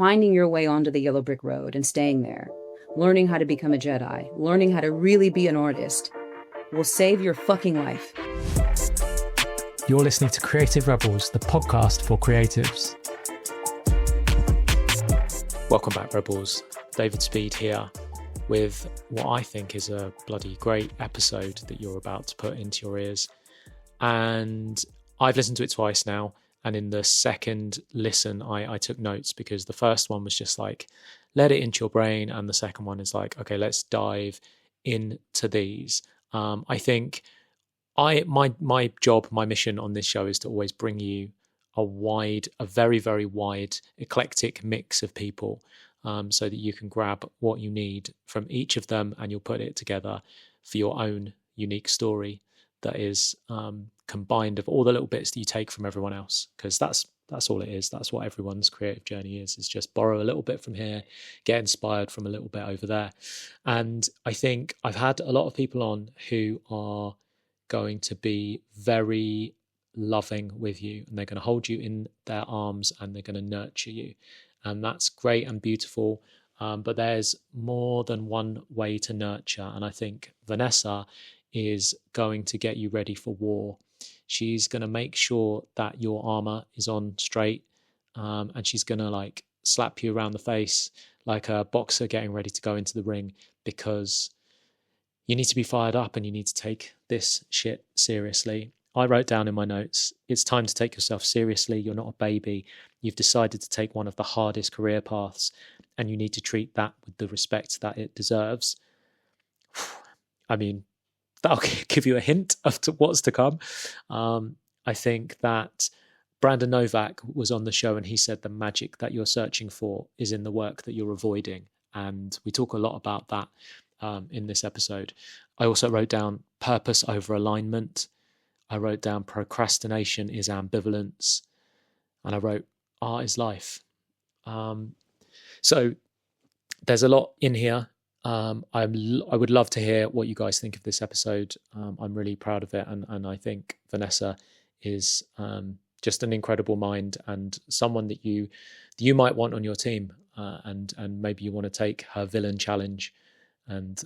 finding your way onto the yellow brick road and staying there, learning how to become a Jedi, learning how to really be an artist will save your fucking life. You're listening to Creative Rebels, the podcast for creatives. Welcome back, Rebels. David Speed here with what I think is a bloody great episode that you're about to put into your ears. And I've listened to it twice now. And in the second listen, I took notes because the first one was just like, let it into your brain. And the second one is like, okay, let's dive into these. I think my job, my mission on this show is to always bring you a very, very wide, eclectic mix of people so that you can grab what you need from each of them and you'll put it together for your own unique story that is combined of all the little bits that you take from everyone else, because that's all it is. That's what everyone's creative journey is just borrow a little bit from here, get inspired from a little bit over there. And I think I've had a lot of people on who are going to be very loving with you, and they're going to hold you in their arms and they're going to nurture you. And that's great and beautiful. But there's more than one way to nurture. And I think Vanessa is going to get you ready for war. She's going to make sure that your armor is on straight, and she's going to like slap you around the face like a boxer getting ready to go into the ring, because you need to be fired up and you need to take this shit seriously. I wrote down in my notes, it's time to take yourself seriously. You're not a baby. You've decided to take one of the hardest career paths, and you need to treat that with the respect that it deserves. I mean, that'll give you a hint of what's to come. I think that Brandon Novak was on the show and he said the magic that you're searching for is in the work that you're avoiding. And we talk a lot about that in this episode. I also wrote down purpose over alignment. I wrote down procrastination is ambivalence. And I wrote art is life. So there's a lot in here. I would love to hear what you guys think of this episode. I'm really proud of it, and I think Vanessa is just an incredible mind and someone that you might want on your team, and maybe you want to take her villain challenge and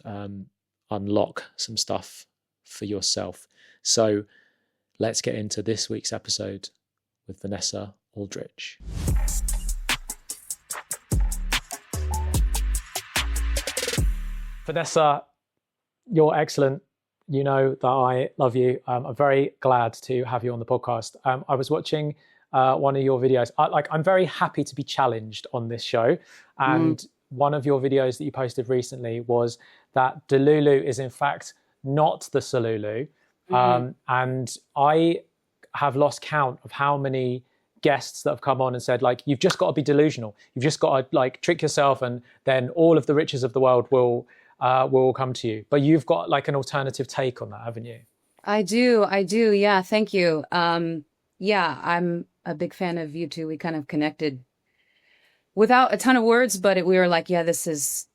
unlock some stuff for yourself. So let's get into this week's episode with Vanessa Aldrich. Vanessa, you're excellent. You know that I love you. I'm very glad to have you on the podcast. I was watching one of your videos. I'm very happy to be challenged on this show. And one of your videos that you posted recently was that Delulu is in fact not the Salulu. And I have lost count of how many guests that have come on and said, like, you've just got to be delusional. You've just got to like trick yourself, and then all of the riches of the world will come to you. But you've got like an alternative take on that, haven't you? I do. Yeah. Thank you. Yeah, I'm a big fan of you two. We kind of connected without a ton of words, but we were like, yeah, this is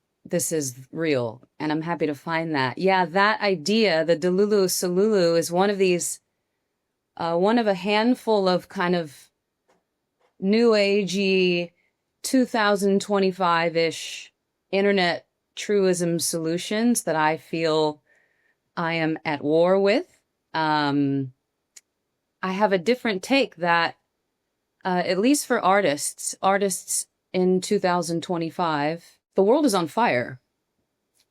real. And I'm happy to find that. Yeah. That idea, the Delulu Salulu, is one of these, one of a handful of kind of new agey 2025-ish internet truism solutions that I feel I am at war with. I have a different take that, at least for artists in 2025, the world is on fire.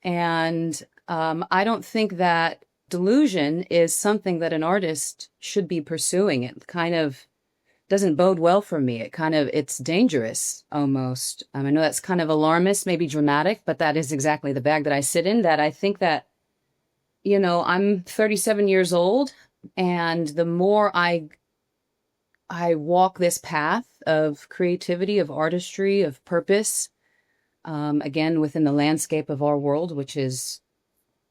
And I don't think that delusion is something that an artist should be pursuing. It kind of doesn't bode well for me. It's dangerous almost. I know that's kind of alarmist, maybe dramatic, but that is exactly the bag that I sit in. That I think that, I'm 37 years old, and the more I walk this path of creativity, of artistry, of purpose, again, within the landscape of our world, which is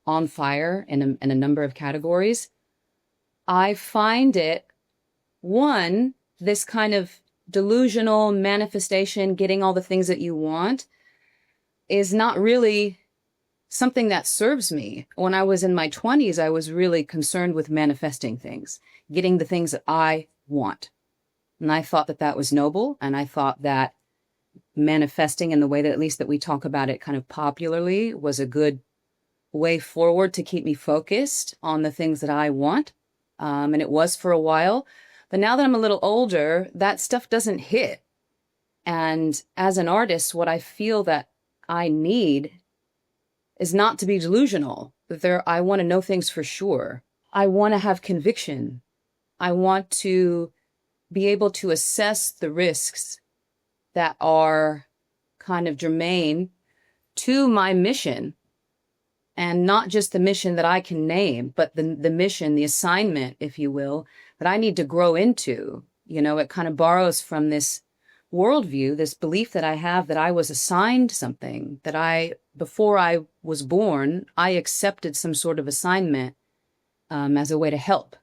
on fire in a number of categories, I find it, one, this kind of delusional manifestation, getting all the things that you want, is not really something that serves me. When I was in my 20s, I was really concerned with manifesting things, getting the things that I want. And I thought that that was noble. And I thought that manifesting in the way that, at least that we talk about it kind of popularly, was a good way forward to keep me focused on the things that I want. And it was for a while. But now that I'm a little older, that stuff doesn't hit. And as an artist, what I feel that I need is not to be delusional. I want to know things for sure. I want to have conviction. I want to be able to assess the risks that are kind of germane to my mission. And not just the mission that I can name, but the mission, the assignment, if you will, that I need to grow into. You know, it kind of borrows from this worldview, this belief that I have that I was assigned something, that before I was born, I accepted some sort of assignment as a way to help.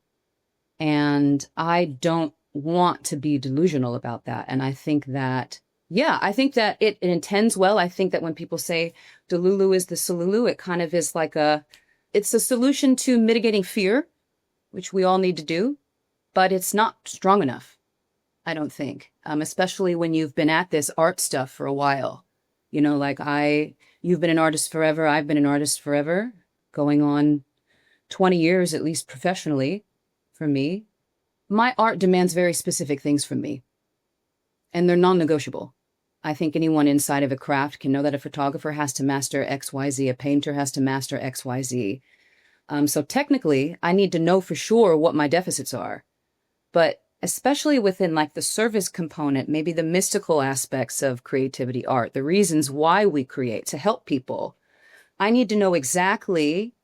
And I don't want to be delusional about that. And I think that, I think that it intends well. I think that when people say Delulu is the Solulu, it kind of is like it's a solution to mitigating fear, which we all need to do, but it's not strong enough, I don't think, especially when you've been at this art stuff for a while. You know, like you've been an artist forever. I've been an artist forever, going on 20 years, at least professionally for me. My art demands very specific things from me, and they're non-negotiable. I think anyone inside of a craft can know that a photographer has to master XYZ, a painter has to master XYZ. So technically, I need to know for sure what my deficits are. But especially within like the service component, maybe the mystical aspects of creativity art, the reasons why we create to help people, I need to know exactly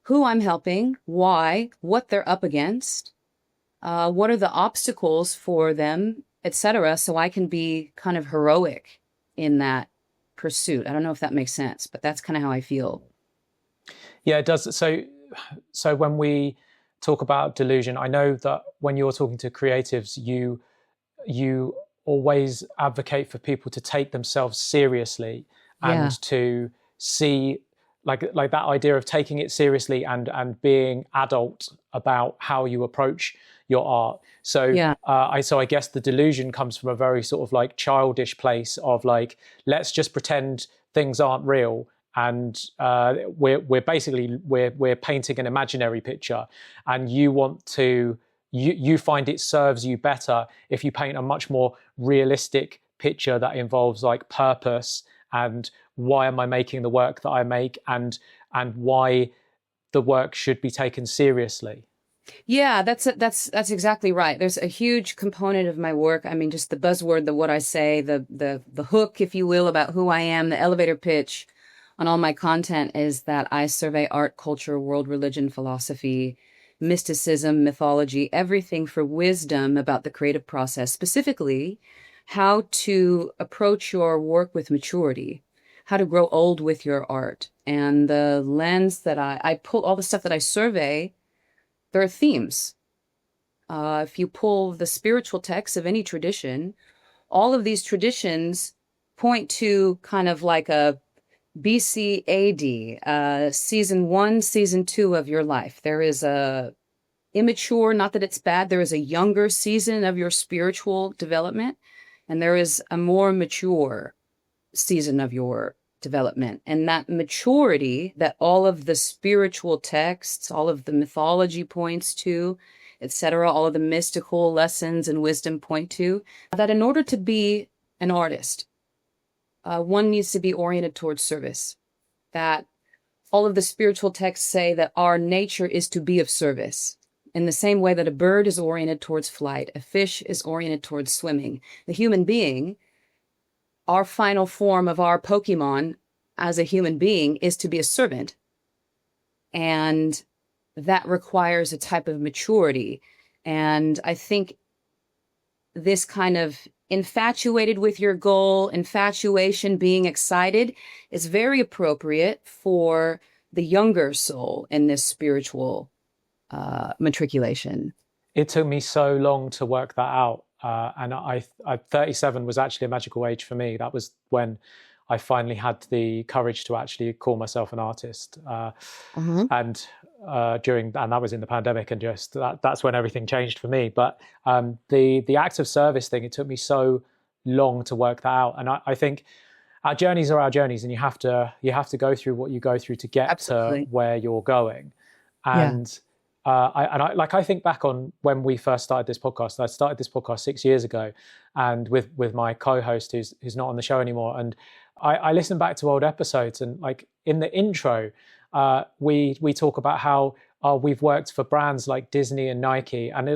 who I'm helping, why, what they're up against, what are the obstacles for them, etc., so I can be kind of heroic in that pursuit. I don't know if that makes sense, but that's kind of how I feel. Yeah, it does. So when we talk about delusion, I know that when you're talking to creatives, you always advocate for people to take themselves seriously and to see like that idea of taking it seriously and being adult about how you approach your art. So I guess the delusion comes from a very sort of like childish place of like, let's just pretend things aren't real, and we're basically painting an imaginary picture, and you find it serves you better if you paint a much more realistic picture that involves like purpose and why am I making the work that I make, and why the work should be taken seriously. Yeah, that's exactly right. There's a huge component of my work. I mean, just the buzzword, what I say, the hook, if you will, about who I am, the elevator pitch on all my content is that I survey art, culture, world religion, philosophy, mysticism, mythology, everything for wisdom about the creative process, specifically how to approach your work with maturity, how to grow old with your art. And the lens that I pull, all the stuff that I survey, there are themes. If you pull the spiritual texts of any tradition, all of these traditions point to kind of like a BC AD, season 1, season 2 of your life. There is a immature, not that it's bad, there is a younger season of your spiritual development, and there is a more mature season of your development. And that maturity that all of the spiritual texts, all of the mythology points to, etc., all of the mystical lessons and wisdom point to, that in order to be an artist, one needs to be oriented towards service. That all of the spiritual texts say that our nature is to be of service. In the same way that a bird is oriented towards flight, a fish is oriented towards swimming. The human being, our final form of our Pokemon as a human being, is to be a servant. And that requires a type of maturity. And I think this kind of infatuated with your goal, infatuation, being excited, is very appropriate for the younger soul in this spiritual matriculation. It took me so long to work that out. And I 37 was actually a magical age for me. That was when I finally had the courage to actually call myself an artist. And that was in the pandemic, and just that's when everything changed for me. But the act of service thing, it took me so long to work that out. And I think our journeys are our journeys, and you have to go through what you go through to get Absolutely. to where you're going. Yeah. And I think back on when we first started this podcast. I started this podcast 6 years ago, and with my co-host who's not on the show anymore. And I listened back to old episodes, and like in the intro, we talk about how we've worked for brands like Disney and Nike, and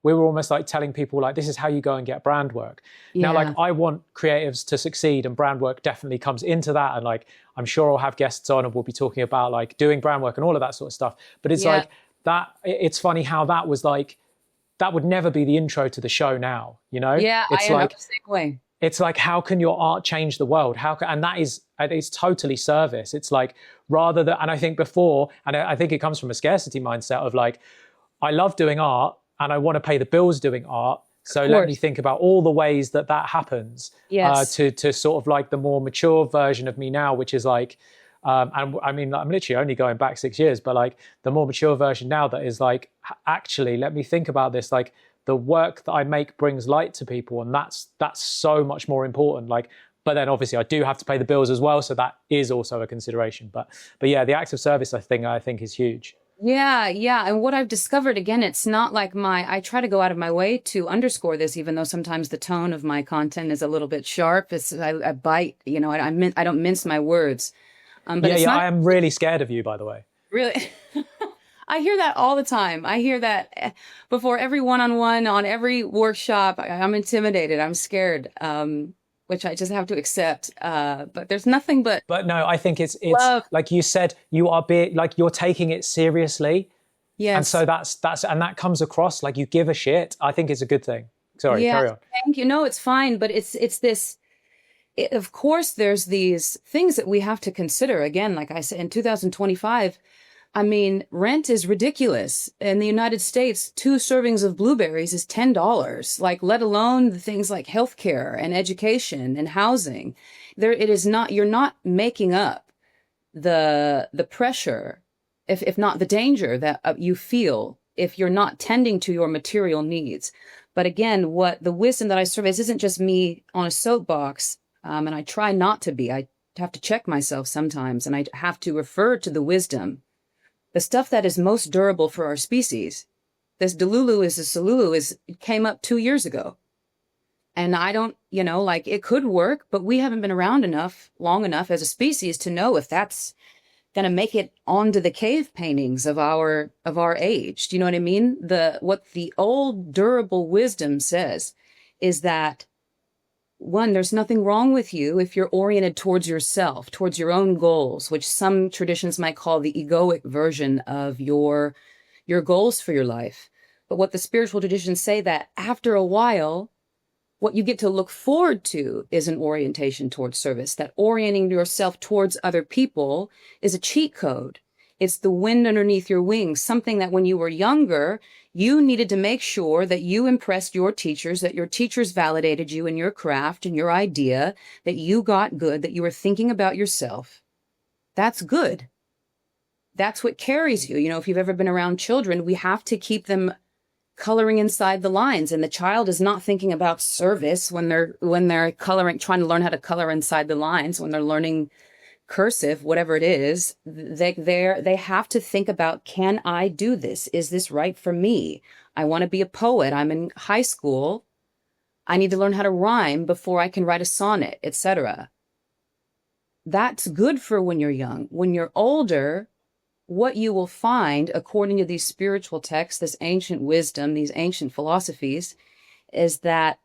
we were almost like telling people like, this is how you go and get brand work. Yeah. Now, like, I want creatives to succeed, and brand work definitely comes into that. And like, I'm sure I'll have guests on and we'll be talking about like doing brand work and all of that sort of stuff. But it's like that. It's funny how that was like, that would never be the intro to the show now, you know? Yeah, it's I like, am the same way. It's like, how can your art change the world? And that is, it's totally service. It's like, rather than, and I think before, and I think it comes from a scarcity mindset of like, I love doing art and I want to pay the bills doing art. So let me think about all the ways that happens. Yes. To sort of like the more mature version of me now, which is like, and I mean, I'm literally only going back 6 years, but like the more mature version now that is like, actually, let me think about this. Like, the work that I make brings light to people, and that's so much more important. Like, but then obviously I do have to pay the bills as well, so that is also a consideration. But yeah, the acts of service I think is huge. Yeah. And what I've discovered, again, it's not like I try to go out of my way to underscore this, even though sometimes the tone of my content is a little bit sharp. I bite, you know, I don't mince my words. But I am really scared of you, by the way. Really? I hear that all the time. I hear that before every one-on-one, on every workshop. I'm intimidated. I'm scared, which I just have to accept. But there's nothing but. But no, I think it's love. Like you said, you are like you're taking it seriously. Yes. And so that's and that comes across like you give a shit. I think it's a good thing. Sorry, carry on. Thank you. No, it's fine. But it's this. Of course, there's these things that we have to consider. Again, like I said, in 2025. I mean, rent is ridiculous. In the United States, 2 servings of blueberries is $10, like, let alone the things like healthcare and education and housing. It is not, you're not making up the pressure, if not the danger that you feel if you're not tending to your material needs. But again, what the wisdom that I serve isn't just me on a soapbox. And I try not to be. I have to check myself sometimes, and I have to refer to the wisdom. The stuff that is most durable for our species, this Delulu is a Salulu, it came up 2 years ago. And I don't, you know, like, it could work, but we haven't been around long enough as a species to know if that's going to make it onto the cave paintings of our age. Do you know what I mean? What the old durable wisdom says is that, one, there's nothing wrong with you if you're oriented towards yourself, towards your own goals, which some traditions might call the egoic version of your goals for your life. But what the spiritual traditions say, that after a while, what you get to look forward to is an orientation towards service, that orienting yourself towards other people is a cheat code. It's the wind underneath your wings, something that when you were younger, you needed to make sure that you impressed your teachers, that your teachers validated you in your craft and your idea, that you got good, that you were thinking about yourself. That's good. That's what carries you. You know, if you've ever been around children, we have to keep them coloring inside the lines. And the child is not thinking about service when they're coloring, trying to learn how to color inside the lines, when they're learning cursive, whatever it is. They have to think about, can I do this? Is this right for me? I want to be a poet. I'm in high school. I need to learn how to rhyme before I can write a sonnet, etc. That's good for when you're young. When you're older, what you will find, according to these spiritual texts, this ancient wisdom, these ancient philosophies, is that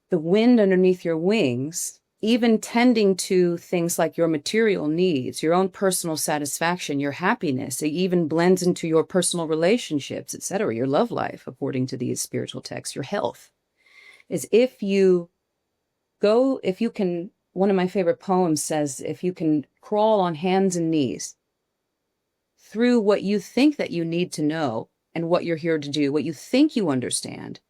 the wind underneath your wings, even tending to things like your material needs, your own personal satisfaction, your happiness, it even blends into your personal relationships, etc., your love life, according to these spiritual texts, your health, is if you can, one of my favorite poems says, if you can crawl on hands and knees through what you think that you need to know and what you're here to do, what you think you understand,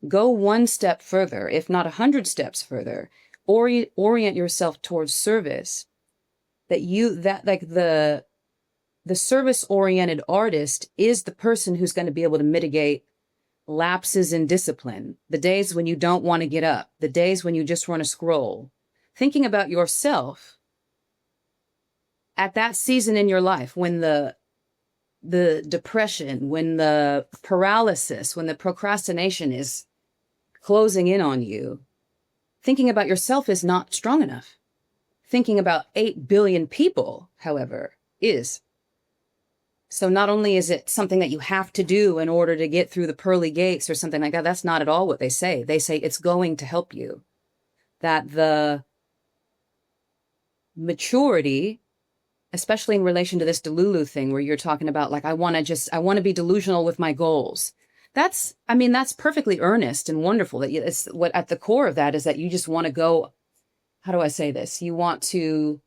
go one step further, if not 100 steps further, orient yourself towards service, the service-oriented artist is the person who's going to be able to mitigate lapses in discipline, the days when you don't want to get up, the days when you just want to scroll, thinking about yourself at that season in your life when the depression, when the paralysis, when the procrastination is closing in on you, thinking about yourself is not strong enough. Thinking about 8 billion people, however, is. So not only is it something that you have to do in order to get through the pearly gates or something like that, that's not at all what they say. They say it's going to help you. That the maturity, especially in relation to this Delulu thing where you're talking about, like, I want to be delusional with my goals. That's perfectly earnest and wonderful. That it's what at the core of that is that you just want to go, how do I say this? You want to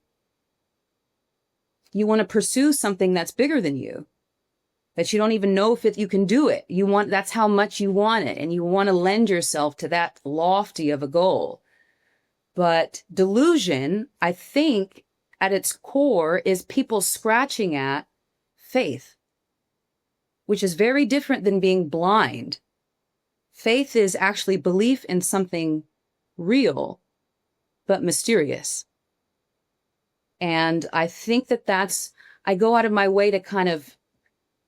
pursue something that's bigger than you, that you don't even know if you can do it. That's how much you want it. And you want to lend yourself to that lofty of a goal. But delusion, I think at its core is people scratching at faith, which is very different than being blind. Faith is actually belief in something real, but mysterious. And I think I go out of my way to kind of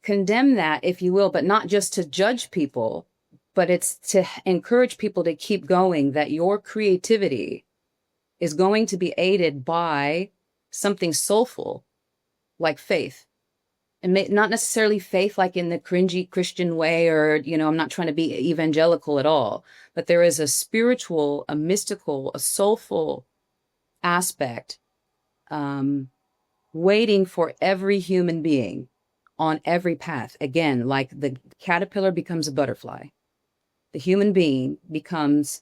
condemn that, if you will, but not just to judge people, but it's to encourage people to keep going, that your creativity is going to be aided by something soulful like faith. And not necessarily faith like in the cringy Christian way, or, I'm not trying to be evangelical at all, but there is a spiritual, a mystical, a soulful aspect waiting for every human being on every path. Again, like the caterpillar becomes a butterfly, the human being becomes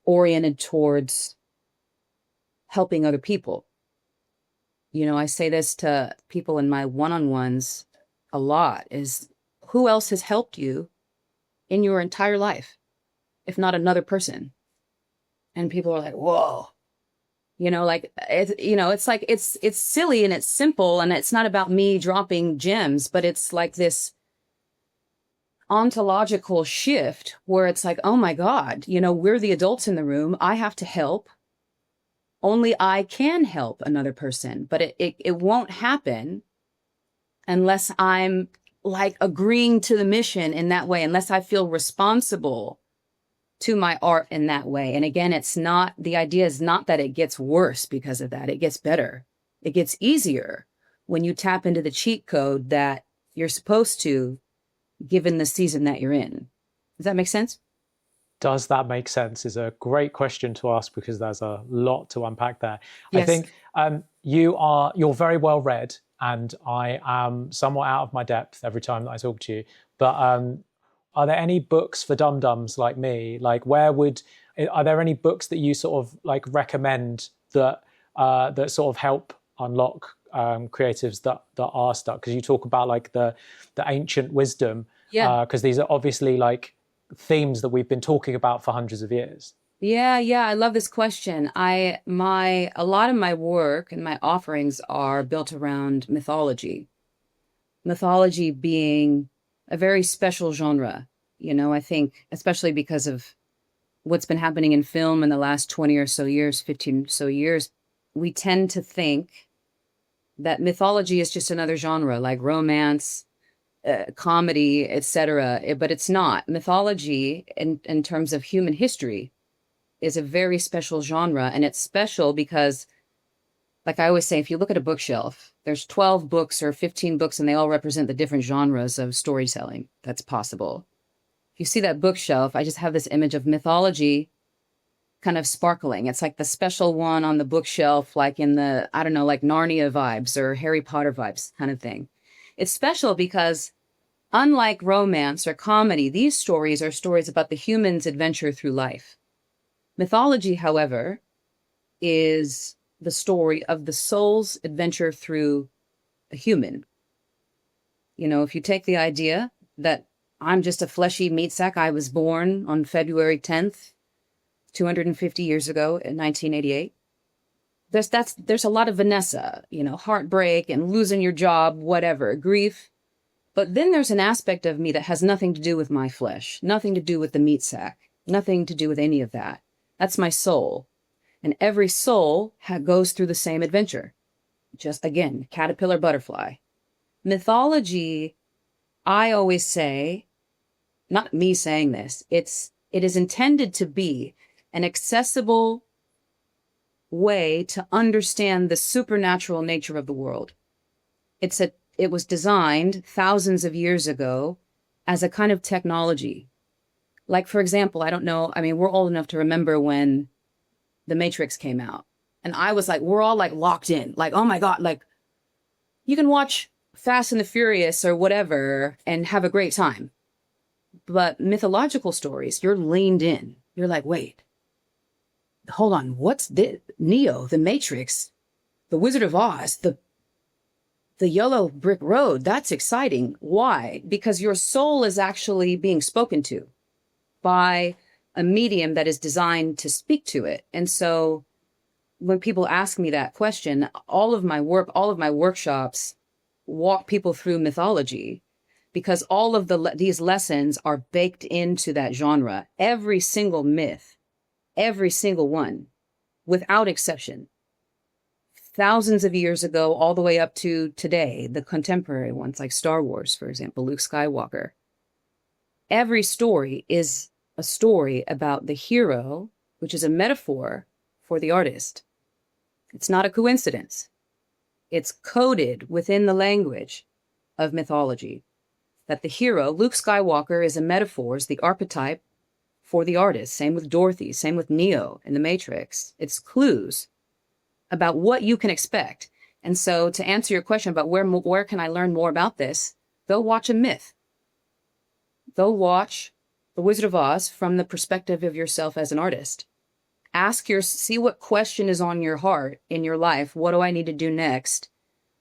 oriented towards helping other people. I say this to people in my one-on-ones a lot, is who else has helped you in your entire life, if not another person? And people are like, whoa. It's silly and it's simple, and it's not about me dropping gems, but it's like this ontological shift where it's like, oh my God, we're the adults in the room. I have to help. Only I can help another person, but it won't happen unless I'm like agreeing to the mission in that way, unless I feel responsible to my art in that way. And again, the idea is not that it gets worse because of that. It gets better. It gets easier when you tap into the cheat code that you're supposed to, given the season that you're in. Does that make sense? Does that make sense is a great question to ask, because there's a lot to unpack there. Yes. I think you're very well read, and I am somewhat out of my depth every time that I talk to you. But are there any books for dum-dums like me? Like, are there any books that you sort of like recommend that sort of help unlock creatives that are stuck? Because you talk about like the ancient wisdom, because these are obviously like themes that we've been talking about for hundreds of years. Yeah, I love this question. A lot of my work and my offerings are built around mythology. Mythology being a very special genre. I think, especially because of what's been happening in film in the last 20 or so years, 15 or so years, we tend to think that mythology is just another genre, like romance, comedy, etc. But it's not. Mythology, in terms of human history, is a very special genre. And it's special because, like I always say, if you look at a bookshelf, there's 12 books or 15 books, and they all represent the different genres of storytelling that's possible. If you see that bookshelf, I just have this image of mythology kind of sparkling. It's like the special one on the bookshelf, like in the, I don't know, like Narnia vibes or Harry Potter vibes kind of thing. It's special because, unlike romance or comedy, these stories are stories about the human's adventure through life. Mythology, however, is the story of the soul's adventure through a human. If you take the idea that I'm just a fleshy meat sack, I was born on February 10th, 250 years ago in 1988. There's a lot of Vanessa, heartbreak and losing your job, whatever, grief. But then there's an aspect of me that has nothing to do with my flesh, nothing to do with the meat sack, nothing to do with any of that. That's my soul. And every soul goes through the same adventure. Just, again, caterpillar, butterfly. Mythology, I always say, not me saying this, it is intended to be an accessible way to understand the supernatural nature of the world. It was designed thousands of years ago as a kind of technology. Like, for example, I don't know, I mean, we're old enough to remember when The Matrix came out. And I was like, we're all like locked in. Like, oh my God, like you can watch Fast and the Furious or whatever and have a great time. But mythological stories, you're leaned in. You're like, wait, hold on, what's this? Neo, The Matrix, The Wizard of Oz, the yellow brick road. That's exciting. Why? Because your soul is actually being spoken to by a medium that is designed to speak to it. And so when people ask me that question, all of my workshops walk people through mythology, because all of these lessons are baked into that genre. Every single myth, every single one, without exception. Thousands of years ago, all the way up to today, the contemporary ones like Star Wars, for example, Luke Skywalker. Every story is a story about the hero, which is a metaphor for the artist. It's not a coincidence. It's coded within the language of mythology that the hero, Luke Skywalker, is a metaphor, is the archetype for the artist. Same with Dorothy, same with Neo in The Matrix. It's clues about what you can expect. And so to answer your question about where can I learn more about this, go watch a myth. Go watch The Wizard of Oz from the perspective of yourself as an artist. See what question is on your heart in your life. What do I need to do next?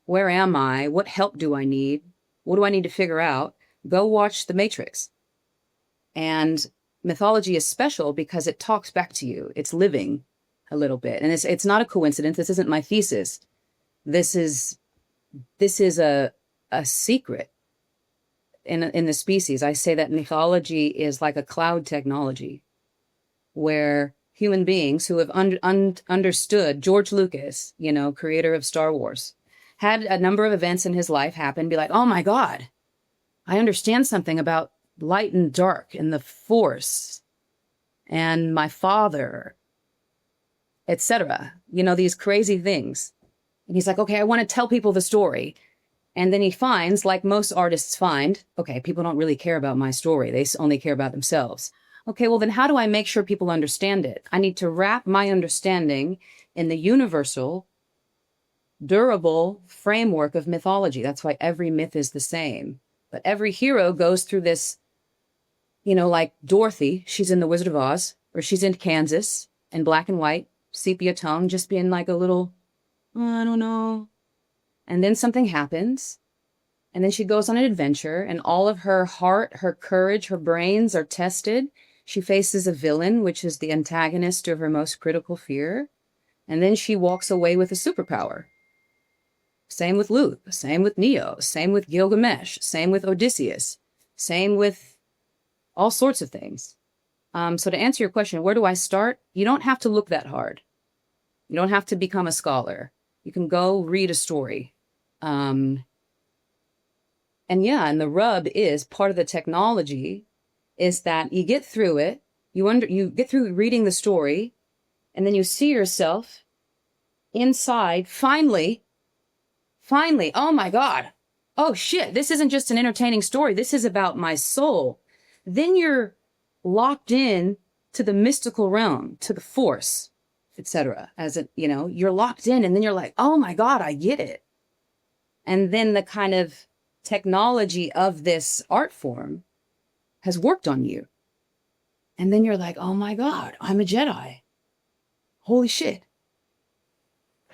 Where am I? What help do I need? What do I need to figure out? Go watch The Matrix. And mythology is special because it talks back to you. It's living a little bit. And it's not a coincidence. This isn't my thesis. This is a secret in the species. I say that mythology is like a cloud technology where human beings who have understood George Lucas, creator of Star Wars, had a number of events in his life happen, be like, oh my God, I understand something about light and dark and the Force and my father, etc. These crazy things. And he's like, okay, I want to tell people the story. And then he finds, like most artists find, okay, people don't really care about my story. They only care about themselves. Okay, well then how do I make sure people understand it? I need to wrap my understanding in the universal, durable framework of mythology. That's why every myth is the same. But every hero goes through this, like Dorothy, she's in The Wizard of Oz, or she's in Kansas, in black and white, sepia tone, just being like a little, I don't know. And then something happens. And then she goes on an adventure, and all of her heart, her courage, her brains are tested. She faces a villain, which is the antagonist of her most critical fear. And then she walks away with a superpower. Same with Luke, same with Neo, same with Gilgamesh, same with Odysseus, same with all sorts of things. So to answer your question, where do I start? You don't have to look that hard. You don't have to become a scholar. You can go read a story. And the rub is part of the technology is that you get through it, you get through reading the story, and then you see yourself inside, finally, oh my God, oh shit, this isn't just an entertaining story, this is about my soul. Then you're locked in to the mystical realm, to the Force, etc. You're locked in, and then you're like, oh my God, I get it. And then the kind of technology of this art form has worked on you. And then you're like, oh my God, I'm a Jedi. Holy shit.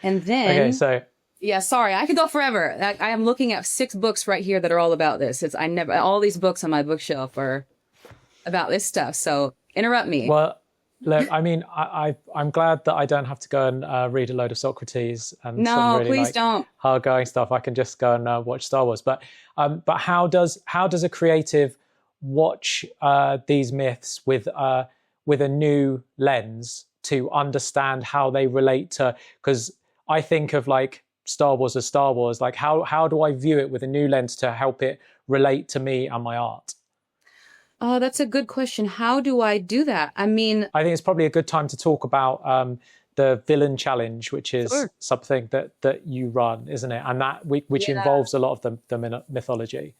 And then... Okay, so... Yeah, sorry, I could go forever. I am looking at 6 books right here that are all about this. All these books on my bookshelf are about this stuff. So interrupt me. Well, Look, I mean, I'm glad that I don't have to go and read a load of Socrates and some No, really please like don't. hard going stuff. I can just go and watch Star Wars. But how does a creative watch these myths with a new lens to understand how they relate to? Because I think of like Star Wars as Star Wars. Like how do I view it with a new lens to help it relate to me and my art? Oh, that's a good question. How do I do that? I mean, I think it's probably a good time to talk about the villain challenge, which is sure. something that you run, isn't it? And which Yeah. involves a lot of the mythology,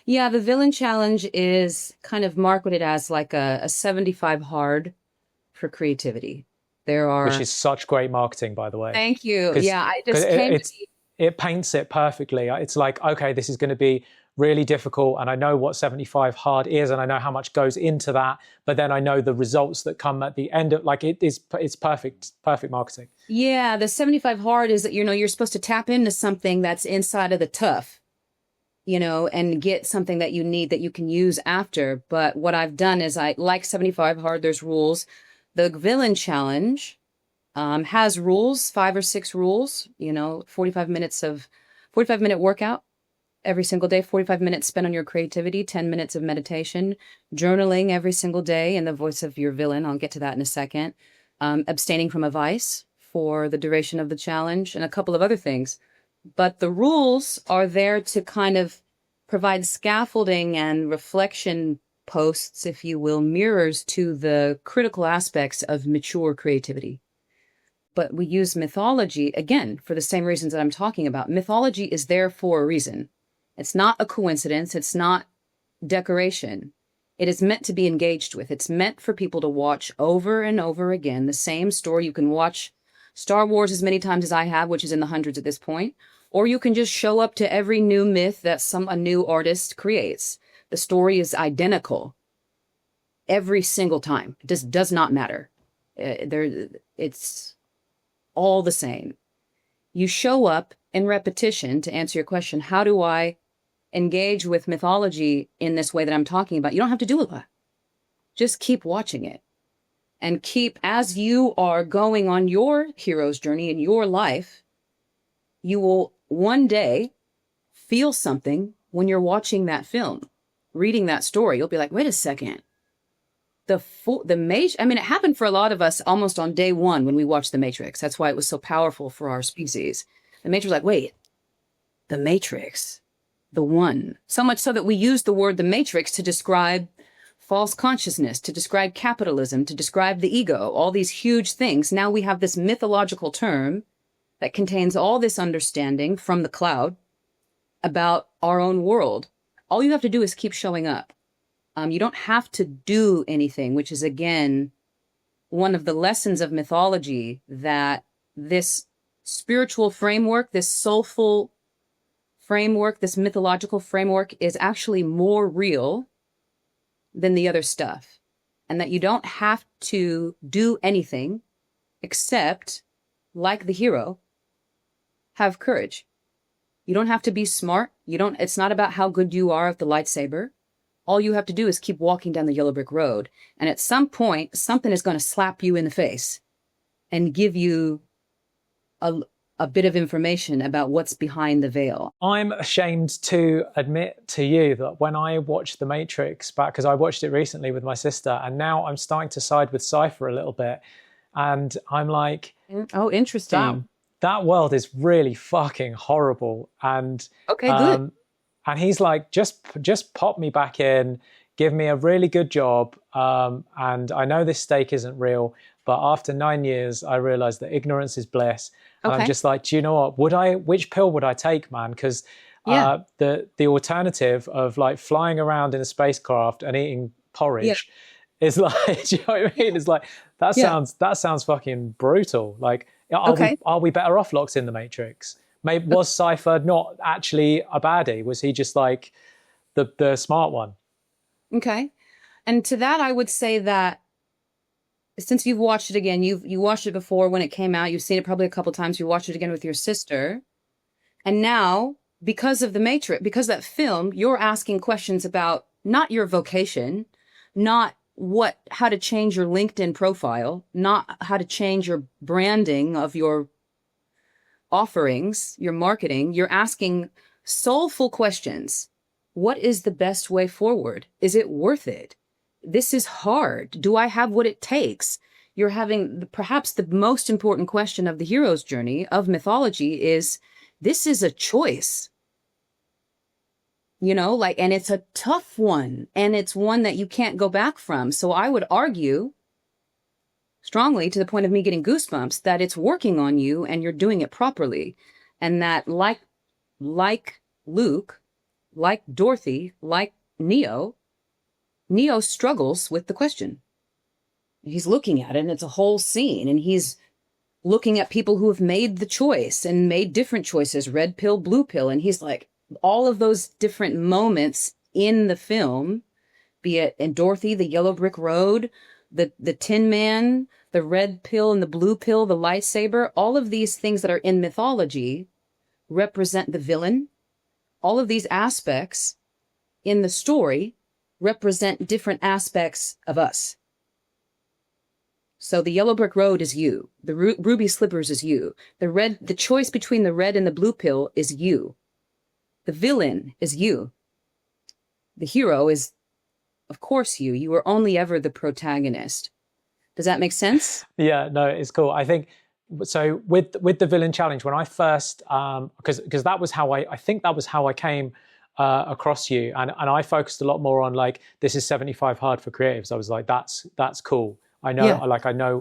Yeah, the villain challenge is kind of marketed as like a 75 hard for creativity. There which are, is such great marketing, by the way, thank you. because Yeah, I because just came to it's it paints it perfectly. It's like, okay, this is going to be really difficult, and I know what 75 hard is, and I know how much goes into that, but then I know the results that come at the end of like it's perfect marketing. yeah, the 75 hard is that, you're supposed to tap into something that's inside of the tough, and get something that you need that you can use after. But what I've done is I like 75 hard, there's rules. The villain challenge has rules, 5 or 6 rules, 45-minute workout every single day, 45 minutes spent on your creativity, 10 minutes of meditation, journaling every single day in the voice of your villain. I'll get to that in a second. Abstaining from a vice for the duration of the challenge, and a couple of other things. But the rules are there to kind of provide scaffolding and reflection posts, if you will, mirrors to the critical aspects of mature creativity. But we use mythology, again, for the same reasons that I'm talking about. Mythology is there for a reason. It's not a coincidence. It's not decoration. It is meant to be engaged with. It's meant for people to watch over and over again the same story. You can watch Star Wars as many times as I have, which is in the hundreds at this point, or you can just show up to every new myth that a new artist creates. The story is identical every single time. It just does not matter. It's all the same. You show up in repetition. To answer your question, how do I engage with mythology in this way that I'm talking about? You don't have to do a lot. Just keep watching it. And as you are going on your hero's journey in your life, you will one day feel something when you're watching that film, reading that story. You'll be like, wait a second. I mean, it happened for a lot of us almost on day one when we watched The Matrix. That's why it was so powerful for our species. The Matrix was like, wait, The Matrix, the one. So much so that we use the word The Matrix to describe false consciousness, to describe capitalism, to describe the ego, all these huge things. Now we have this mythological term that contains all this understanding from the cloud about our own world. All you have to do is keep showing up. You don't have to do anything, which is, again, one of the lessons of mythology, that this spiritual framework, this soulful framework, this mythological framework is actually more real than the other stuff. And that you don't have to do anything except, like the hero, have courage. You don't have to be smart. It's not about how good you are at the lightsaber. All you have to do is keep walking down the yellow brick road. And at some point, something is going to slap you in the face and give you a bit of information about what's behind the veil. I'm ashamed to admit to you that when I watched The Matrix back, because I watched it recently with my sister, and now I'm starting to side with Cypher a little bit. And I'm like, oh, interesting. That world is really fucking horrible. And okay, good. And he's like, just pop me back in, give me a really good job. And I know this steak isn't real, but after 9 years, I realized that ignorance is bliss. And I'm just like, do you know what? Which pill would I take, man? Because the alternative of like flying around in a spacecraft and eating porridge is like, do you know what I mean? It's like, that sounds fucking brutal. Like, are we better off locked in the Matrix? Maybe was Cypher not actually a baddie? Was he just like the smart one? Okay. And to that, I would say that since you've watched it again, you watched it before when it came out, you've seen it probably a couple times, you watched it again with your sister. And now, because of the Matrix, because of that film, you're asking questions about not your vocation, not how to change your LinkedIn profile, not how to change your branding of your offerings, your marketing. You're asking soulful questions. What is the best way forward? Is it worth it? This is hard. Do I have what it takes? You're having perhaps the most important question of the hero's journey of mythology is, this is a choice. And it's a tough one, and it's one that you can't go back from. So I would argue strongly, to the point of me getting goosebumps, that it's working on you and you're doing it properly. And that like Luke, like Dorothy, like Neo struggles with the question. He's looking at it, and it's a whole scene, and he's looking at people who have made the choice and made different choices, red pill, blue pill. And he's like, all of those different moments in the film, be it in Dorothy, the yellow brick road, the Tin Man, the red pill and the blue pill, the lightsaber, all of these things that are in mythology represent the villain. All of these aspects in the story represent different aspects of us. So the yellow brick road is you. The ruby slippers is you. The choice between the red and the blue pill is you. The villain is you. The hero is, of course, you. You are only ever the protagonist. Does that make sense? Yeah, no, it's cool. I think so. With the villain challenge, when I first, because that was how I think that was how I came across you, and I focused a lot more on like, this is 75 hard for creatives. I was like, that's cool. I know, yeah.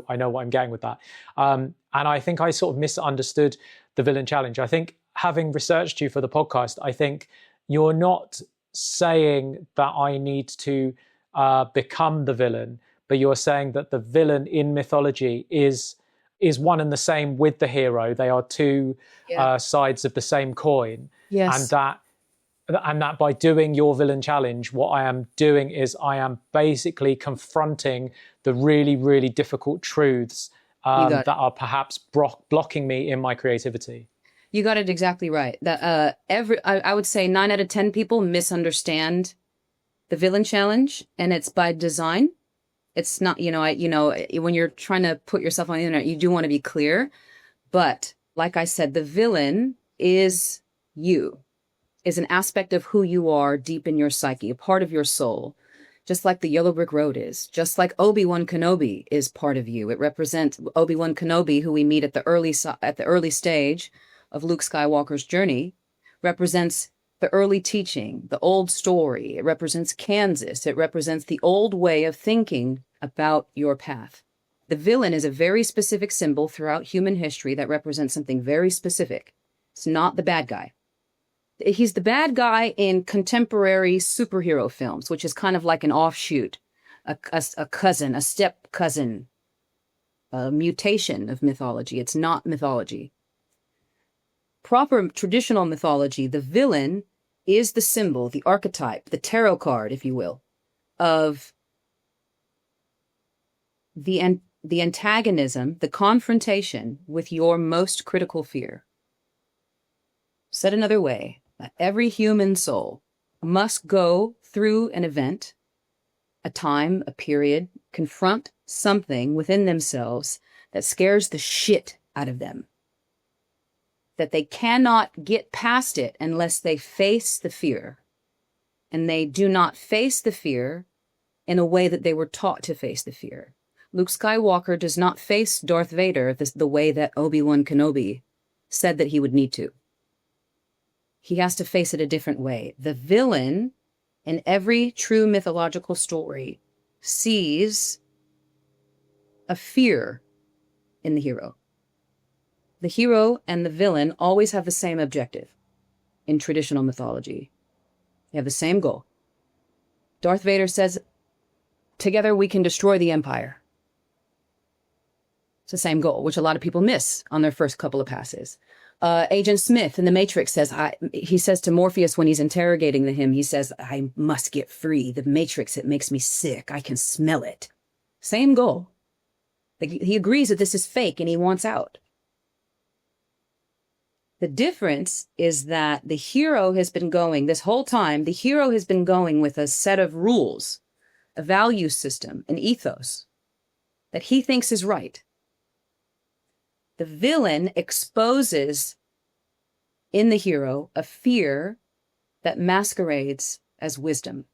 I know what I'm getting with that. And I think I sort of misunderstood the villain challenge. I think, having researched you for the podcast, I think you're not saying that I need to become the villain, but you're saying that the villain in mythology is one and the same with the hero. They are two sides of the same coin. Yes. And that by doing your villain challenge, what I am doing is I am basically confronting the really, really difficult truths that are perhaps blocking me in my creativity. You got it exactly right. That I would say 9 out of 10 people misunderstand the villain challenge, and it's by design. It's not, when you're trying to put yourself on the internet, you do want to be clear. But like I said, the villain is you, is an aspect of who you are deep in your psyche, a part of your soul, just like the yellow brick road is, just like Obi-Wan Kenobi is part of you. It represents Obi-Wan Kenobi, who we meet at the early stage of Luke Skywalker's journey, represents the early teaching, the old story. It represents Kansas. It represents the old way of thinking about your path. The villain is a very specific symbol throughout human history that represents something very specific. It's not the bad guy. He's the bad guy in contemporary superhero films, which is kind of like an offshoot, a cousin, a step cousin, a mutation of mythology. It's not mythology. Proper traditional mythology, the villain is the symbol, the archetype, the tarot card, if you will, of the antagonism, the confrontation with your most critical fear. Said another way, every human soul must go through an event, a time, a period, confront something within themselves that scares the shit out of them. That they cannot get past it unless they face the fear. And they do not face the fear in a way that they were taught to face the fear. Luke Skywalker does not face Darth Vader the way that Obi-Wan Kenobi said that he would need to. He has to face it a different way. The villain in every true mythological story sees a fear in the hero. The hero and the villain always have the same objective in traditional mythology. They have the same goal. Darth Vader says, together we can destroy the Empire. It's the same goal, which a lot of people miss on their first couple of passes. Agent Smith in The Matrix says, he says to Morpheus when he's interrogating him, he says, I must get free. The Matrix, it makes me sick. I can smell it. Same goal. He agrees that this is fake and he wants out. The difference is that the hero has been going, this whole time, the hero has been going with a set of rules, a value system, an ethos that he thinks is right. The villain exposes in the hero a fear that masquerades as wisdom.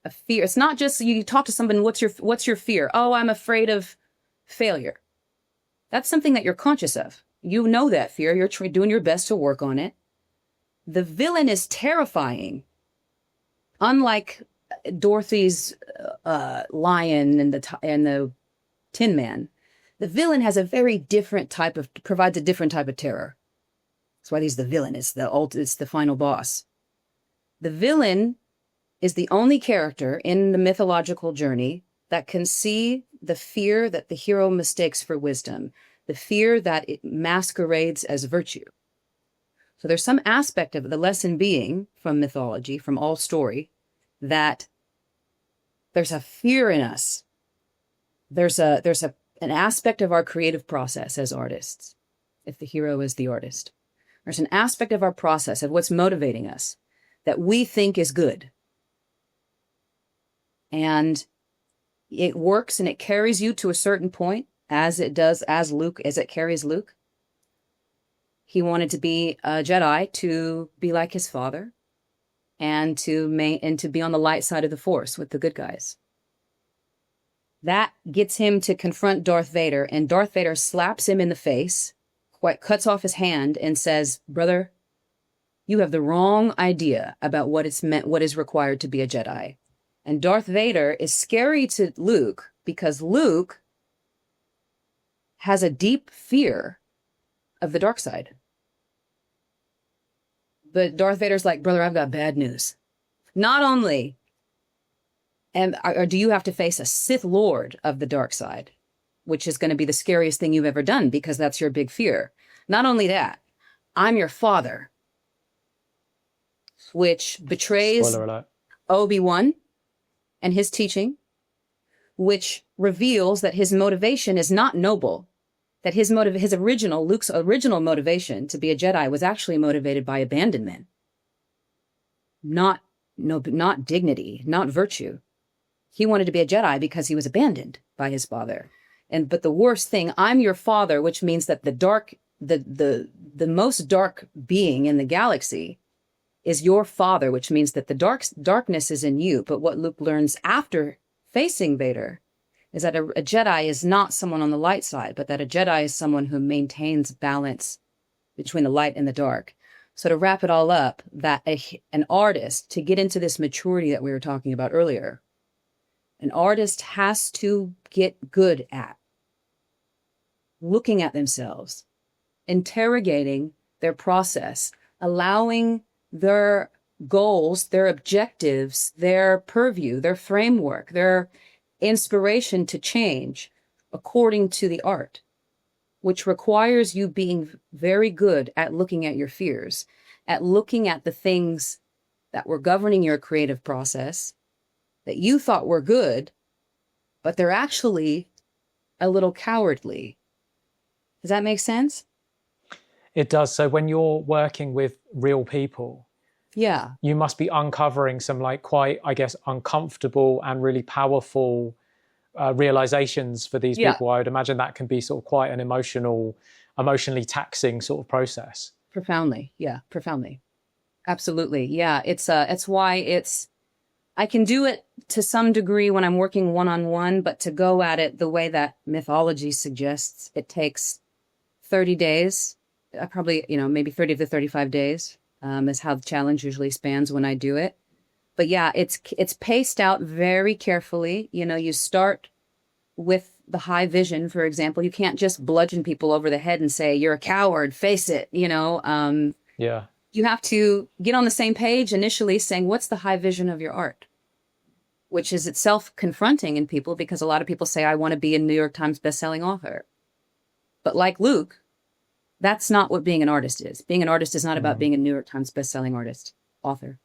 A fear. It's not just you talk to someone, what's your fear? Oh, I'm afraid of failure. That's something that you're conscious of. You know that fear. You're doing your best to work on it. The villain is terrifying. Unlike Dorothy's lion and the Tin Man, the villain has a very different provides a different type of terror. That's why he's the villain. It's the final boss. The villain is the only character in the mythological journey that can see the fear that the hero mistakes for wisdom, the fear that it masquerades as virtue. So there's some aspect of the lesson being from mythology, from all story, that there's a fear in us. There's an aspect of our creative process as artists, if the hero is the artist. There's an aspect of our process of what's motivating us that we think is good. And it works and it carries you to a certain point, as it does, as it carries Luke. He wanted to be a Jedi to be like his father and to be on the light side of the Force with the good guys. That gets him to confront Darth Vader, and Darth Vader slaps him in the face, cuts off his hand, and says, "Brother, you have the wrong idea about what is required to be a Jedi." And Darth Vader is scary to Luke because Luke has a deep fear of the dark side. But Darth Vader's like, "Brother, I've got bad news. Not only do you have to face a Sith Lord of the dark side, which is going to be the scariest thing you've ever done because that's your big fear. Not only that, I'm your father," which betrays Obi-Wan and his teaching, which reveals that his motivation is not noble, that Luke's original motivation to be a Jedi was actually motivated by abandonment, not dignity, not virtue. He wanted to be a Jedi because he was abandoned by his father. But the worst thing, I'm your father, which means that the most dark being in the galaxy is your father, which means that the darkness is in you. But what Luke learns after facing Vader is that a Jedi is not someone on the light side, but that a Jedi is someone who maintains balance between the light and the dark. So to wrap it all up, that an artist, to get into this maturity that we were talking about earlier, an artist has to get good at looking at themselves, interrogating their process, allowing their goals, their objectives, their purview, their framework, their inspiration to change according to the art, which requires you being very good at looking at your fears, at looking at the things that were governing your creative process that you thought were good, but they're actually a little cowardly. Does that make sense? It does. So when you're working with real people, yeah, you must be uncovering some quite, I guess, uncomfortable and really powerful realizations for these people. I would imagine that can be sort of quite an emotionally taxing sort of process. Profoundly. Yeah, profoundly. Absolutely. Yeah. It's why I can do it to some degree when I'm working one-on-one, but to go at it the way that mythology suggests, it takes 30 days, probably, maybe 30 to 35 days. Is how the challenge usually spans when I do it. But yeah, it's paced out very carefully. You start with the high vision, for example. You can't just bludgeon people over the head and say, "You're a coward, face it," Yeah. You have to get on the same page initially saying, what's the high vision of your art? Which is itself confronting in people because a lot of people say, "I want to be a New York Times bestselling author." But like Luke, that's not what being an artist is. Being an artist is not about being a New York Times bestselling author.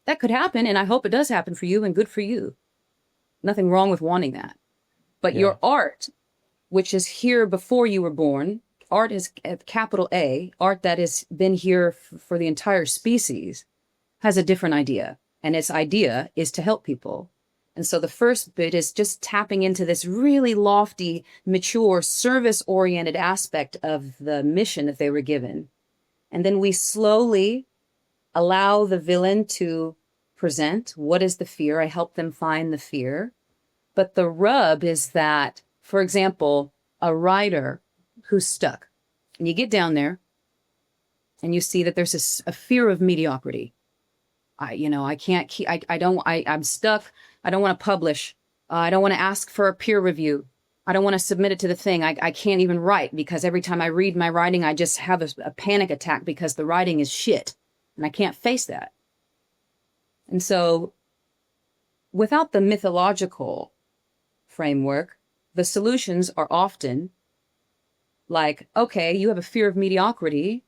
That could happen, and I hope it does happen for you, and good for you. Nothing wrong with wanting that. But your art, which is here before you were born, art is capital A, art that has been here for the entire species, has a different idea. And its idea is to help people. And so the first bit is just tapping into this really lofty, mature, service-oriented aspect of the mission that they were given. And then we slowly allow the villain to present what is the fear. I help them find the fear. But the rub is that, for example, a writer who's stuck, and you get down there and you see that there's a fear of mediocrity. I'm stuck. I don't want to publish. I don't want to ask for a peer review. I don't want to submit it to the thing. I can't even write because every time I read my writing, I just have a panic attack because the writing is shit and I can't face that. And so without the mythological framework, the solutions are often like, okay, you have a fear of mediocrity.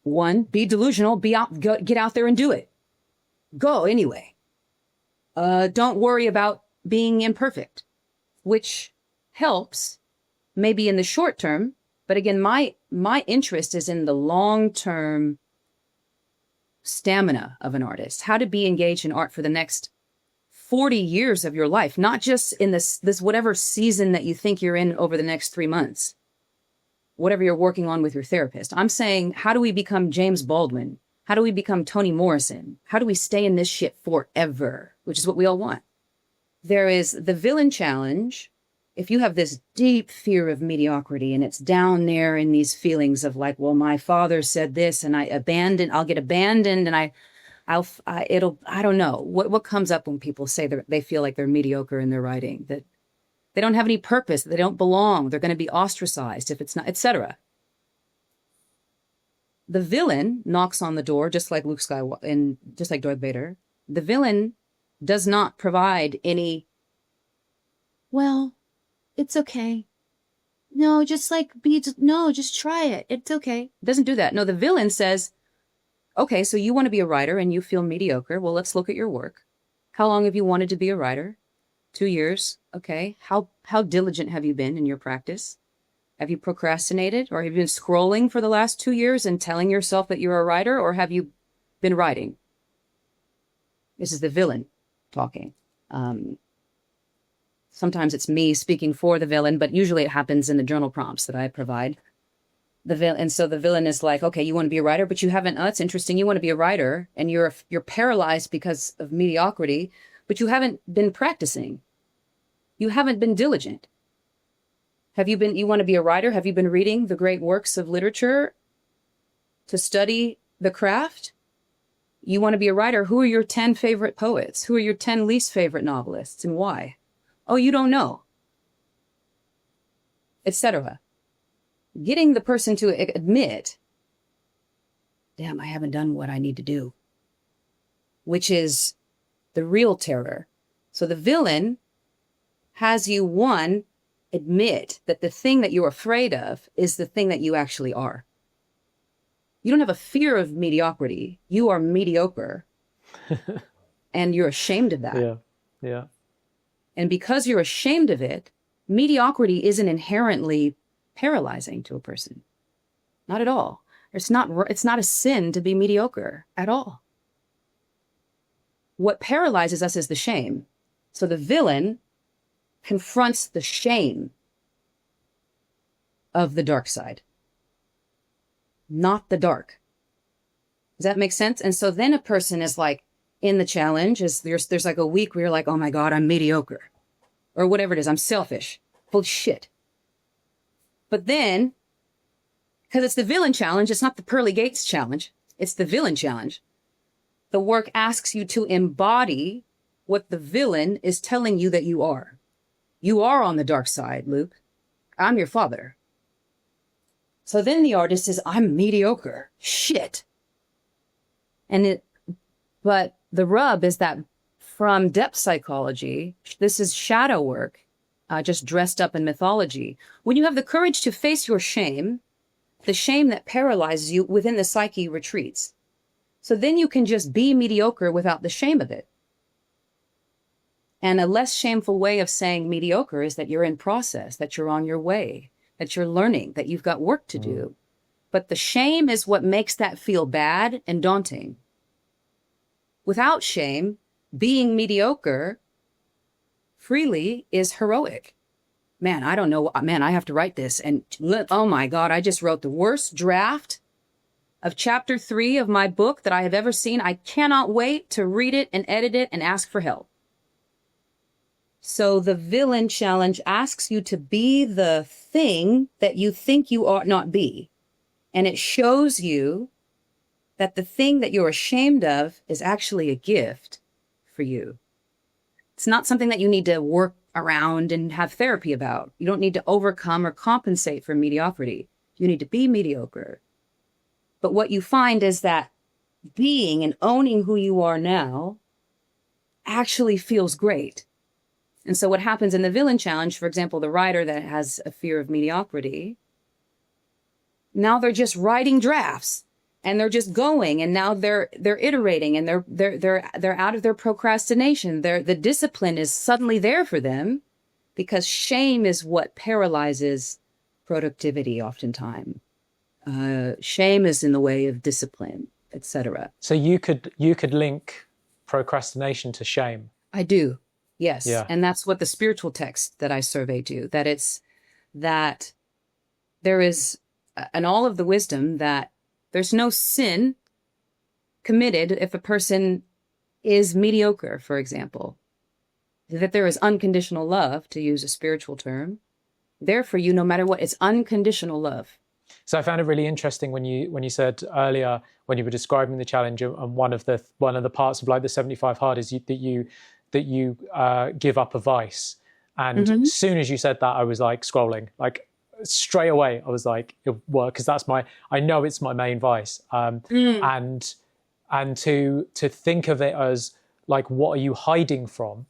One, be delusional, get out there and do it. Go anyway. Don't worry about being imperfect, which helps maybe in the short term. But again, my interest is in the long-term stamina of an artist, how to be engaged in art for the next 40 years of your life, not just in this whatever season that you think you're in over the next 3 months, whatever you're working on with your therapist. I'm saying, how do we become James Baldwin? How do we become Toni Morrison? How do we stay in this shit forever? Which is what we all want. There is the villain challenge. If you have this deep fear of mediocrity and it's down there in these feelings of like, well, my father said this and I'll get abandoned and I don't know. What comes up when people say that they feel like they're mediocre in their writing, that they don't have any purpose, that they don't belong, they're going to be ostracized if it's not, etc. The villain knocks on the door, just like Luke Skywalker and just like Darth Vader. The villain does not provide any, well, it's okay. No, just try it. It's okay. Doesn't do that. No, the villain says, okay, so you want to be a writer and you feel mediocre. Well, let's look at your work. How long have you wanted to be a writer? 2 years. Okay. How diligent have you been in your practice? Have you procrastinated, or have you been scrolling for the last 2 years and telling yourself that you're a writer, or have you been writing? This is the villain talking. Sometimes it's me speaking for the villain, but usually it happens in the journal prompts that I provide. And so the villain is like, okay, you want to be a writer, but you haven't. Oh, that's interesting. You want to be a writer, and you're paralyzed because of mediocrity, but you haven't been practicing. You haven't been diligent. You want to be a writer? Have you been reading the great works of literature to study the craft? You want to be a writer? Who are your 10 favorite poets? Who are your 10 least favorite novelists, and why? Oh, you don't know, etc. Getting the person to admit, damn, I haven't done what I need to do, which is the real terror. So the villain has you, one, admit that the thing that you're afraid of is the thing that you actually are. You don't have a fear of mediocrity. You are mediocre. And you're ashamed of that. Yeah. Yeah. And because you're ashamed of it, mediocrity isn't inherently paralyzing to a person. Not at all. It's not a sin to be mediocre at all. What paralyzes us is the shame. So the villain confronts the shame of the dark side, not the dark. Does that make sense? And so then a person is like, in the challenge, there's like a week where you're like, oh my God, I'm mediocre. Or whatever it is, I'm selfish. Full of shit. But then, because it's the villain challenge, it's not the pearly gates challenge, it's the villain challenge. The work asks you to embody what the villain is telling you that you are. You are on the dark side, Luke. I'm your father. So then the artist says, I'm mediocre. Shit. But the rub is that from depth psychology, this is shadow work, just dressed up in mythology. When you have the courage to face your shame, the shame that paralyzes you within the psyche retreats. So then you can just be mediocre without the shame of it. And a less shameful way of saying mediocre is that you're in process, that you're on your way, that you're learning, that you've got work to do. But the shame is what makes that feel bad and daunting. Without shame, being mediocre freely is heroic. Man, I don't know. Man, I have to write this. And oh my God, I just wrote the worst draft of chapter 3 of my book that I have ever seen. I cannot wait to read it and edit it and ask for help. So the villain challenge asks you to be the thing that you think you ought not be. And it shows you that the thing that you're ashamed of is actually a gift for you. It's not something that you need to work around and have therapy about. You don't need to overcome or compensate for mediocrity. You need to be mediocre. But what you find is that being and owning who you are now actually feels great. And so what happens in the villain challenge, for example, the writer that has a fear of mediocrity, now they're just writing drafts and they're just going, and now they're iterating, and they're out of their procrastination. The discipline is suddenly there for them, because shame is what paralyzes productivity oftentimes. Shame is in the way of discipline, etc. So you could link procrastination to shame. I do. Yes. Yeah. And that's what the spiritual text that I survey do, that it's that there is, and all of the wisdom, that there's no sin committed if a person is mediocre, for example, that there is unconditional love, to use a spiritual term, there for you no matter what. It's unconditional love. So I found it really interesting when you said earlier, when you were describing the challenge, and one of the parts of like the 75 hard is that you give up a vice. And as soon as you said that, I was like scrolling, like straight away. I was like, well, because I know it's my main vice. And to think of it as like, what are you hiding from?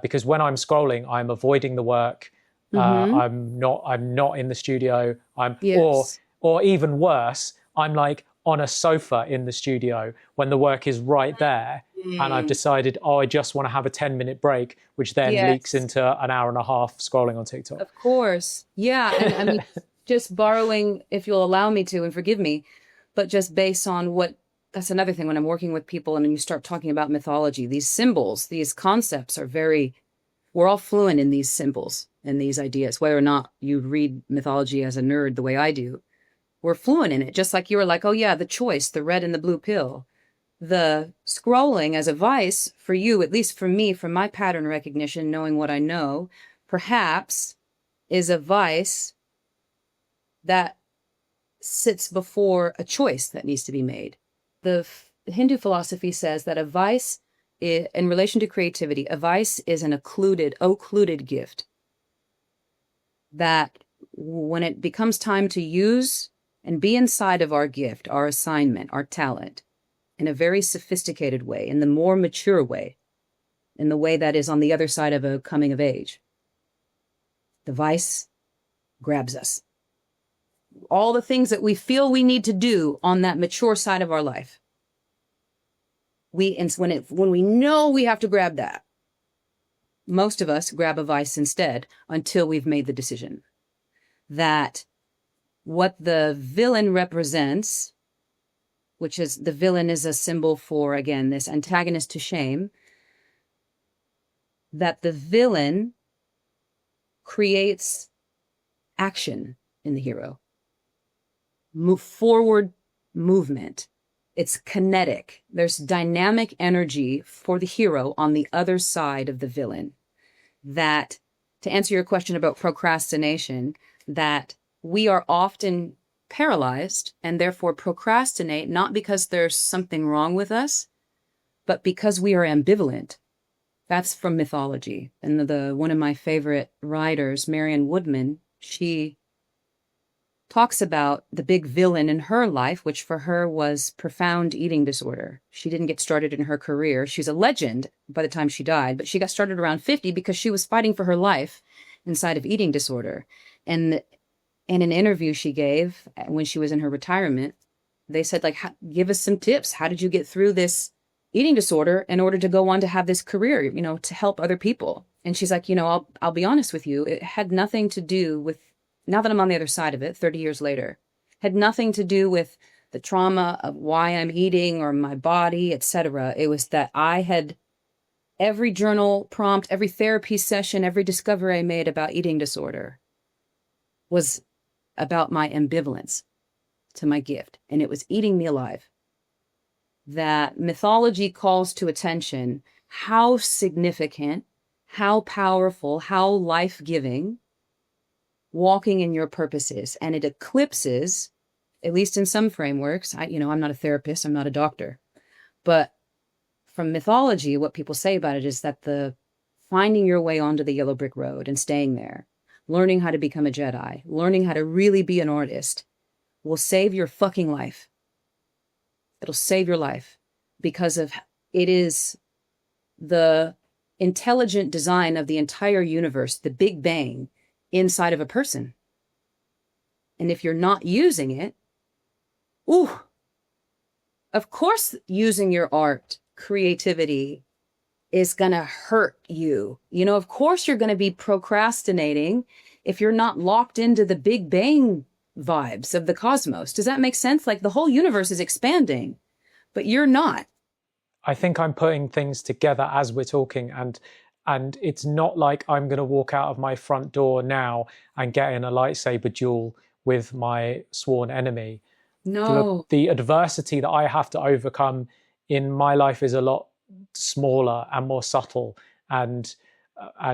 Because when I'm scrolling, I'm avoiding the work. I'm not in the studio. Yes. Or even worse, I'm like on a sofa in the studio when the work is right there. And I've decided, I just want to have a 10-minute break, which then leaks into an hour and a half scrolling on TikTok. Of course. Yeah. And I mean, just borrowing, if you'll allow me to, and forgive me, but just based on that's another thing when I'm working with people and you start talking about mythology, these symbols, these concepts we're all fluent in these symbols and these ideas, whether or not you read mythology as a nerd the way I do. We're fluent in it, just like you were like, oh yeah, the choice, the red and the blue pill. The scrolling as a vice for you, at least for me, from my pattern recognition, knowing what I know, perhaps is a vice that sits before a choice that needs to be made. The Hindu philosophy says that a vice, in relation to creativity, a vice is an occluded gift. That when it becomes time to use and be inside of our gift, our assignment, our talent, in a very sophisticated way, in the more mature way, in the way that is on the other side of a coming of age, the vice grabs us. All the things that we feel we need to do on that mature side of our life, when we know we have to grab that, most of us grab a vice instead until we've made the decision that what the villain represents, which is the villain is a symbol for, again, this antagonist to shame, that the villain creates action in the hero. Forward movement. It's kinetic. There's dynamic energy for the hero on the other side of the villain. That, to answer your question about procrastination, that we are often paralyzed and therefore procrastinate, not because there's something wrong with us, but because we are ambivalent. That's from mythology. And one of my favorite writers, Marion Woodman, she talks about the big villain in her life, which for her was profound eating disorder. She didn't get started in her career. She's a legend by the time she died, but she got started around 50 because she was fighting for her life inside of eating disorder. And in an interview she gave when she was in her retirement, they said, like, give us some tips. How did you get through this eating disorder in order to go on to have this career, to help other people? And she's like, I'll be honest with you. It had nothing to do with, now that I'm on the other side of it, 30 years later, had nothing to do with the trauma of why I'm eating or my body, etc. It was that I had every journal prompt, every therapy session, every discovery I made about eating disorder was about my ambivalence to my gift, and it was eating me alive. That mythology calls to attention how significant, how powerful, how life-giving walking in your purpose is. And it eclipses, at least in some frameworks, I'm not a therapist, I'm not a doctor, but from mythology, what people say about it is that the finding your way onto the yellow brick road and staying there, learning how to become a Jedi, learning how to really be an artist will save your fucking life. It'll save your life because it is the intelligent design of the entire universe, the Big Bang, inside of a person. And if you're not using it, of course, using your art, creativity is going to hurt you. Of course, you're going to be procrastinating if you're not locked into the Big Bang vibes of the cosmos. Does that make sense? Like the whole universe is expanding, but you're not. I think I'm putting things together as we're talking, and it's not like I'm going to walk out of my front door now and get in a lightsaber duel with my sworn enemy. No. The adversity that I have to overcome in my life is a lot smaller and more subtle, and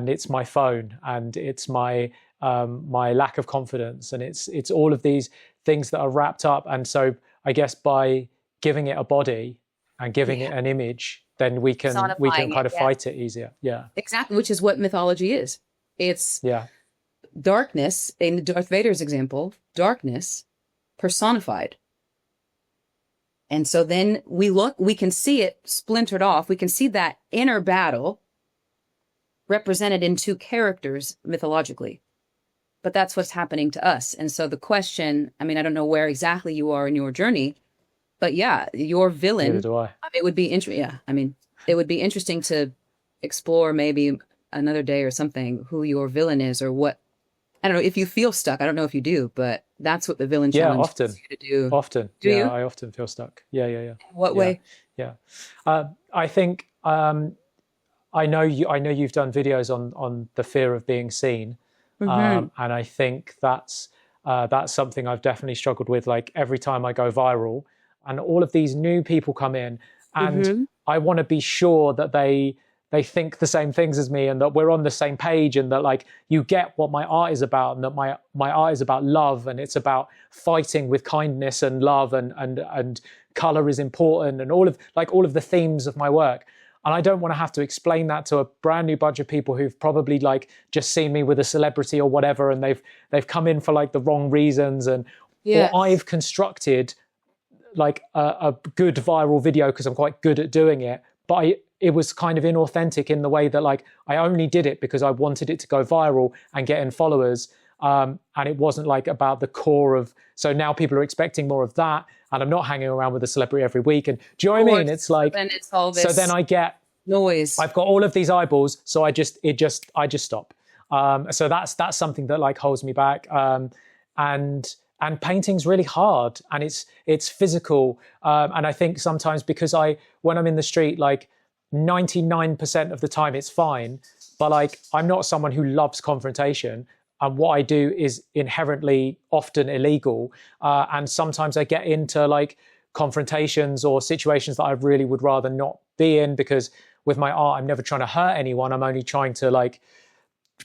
it's my phone, and it's my my lack of confidence, and it's all of these things that are wrapped up. And so I guess by giving it a body and giving it an image, then we can kind of fight it easier. Yeah, exactly. Which is what mythology is. It's darkness. In Darth Vader's example, darkness personified. And so then we can see it splintered off. We can see that inner battle represented in two characters mythologically. But that's what's happening to us. And so the question, I don't know where exactly you are in your journey, but your villain, neither do I. It would be it would be interesting to explore maybe another day or something who your villain is, or what. I don't know if you feel stuck. I don't know if you do, but that's what the villain challenge often. is you to do. Often. Do you? I often feel stuck. Yeah. In what way? Yeah. I think I know you've done videos on the fear of being seen. Mm-hmm. And I think that's something I've definitely struggled with. Like every time I go viral and all of these new people come in, and I want to be sure that they think the same things as me, and that we're on the same page, and that like you get what my art is about, and that my art is about love, and it's about fighting with kindness and love, and color is important, and all of the themes of my work. And I don't want to have to explain that to a brand new bunch of people who've probably like just seen me with a celebrity or whatever, and they've come in for like the wrong reasons, or I've constructed like a good viral video because I'm quite good at doing it, but it was kind of inauthentic in the way that like I only did it because I wanted it to go viral and get in followers, and it wasn't like about the core of. So now people are expecting more of that, and I'm not hanging around with a celebrity every week. And do you know what I mean? It's like, then it's all this so then I get noise. I've got all of these eyeballs, so I just stop. So that's something that like holds me back. And painting's really hard, and it's physical. And I think sometimes because when I'm in the street, like 99% of the time it's fine, but like I'm not someone who loves confrontation. And what I do is inherently often illegal. And sometimes I get into like confrontations or situations that I really would rather not be in, because with my art, I'm never trying to hurt anyone. I'm only trying to like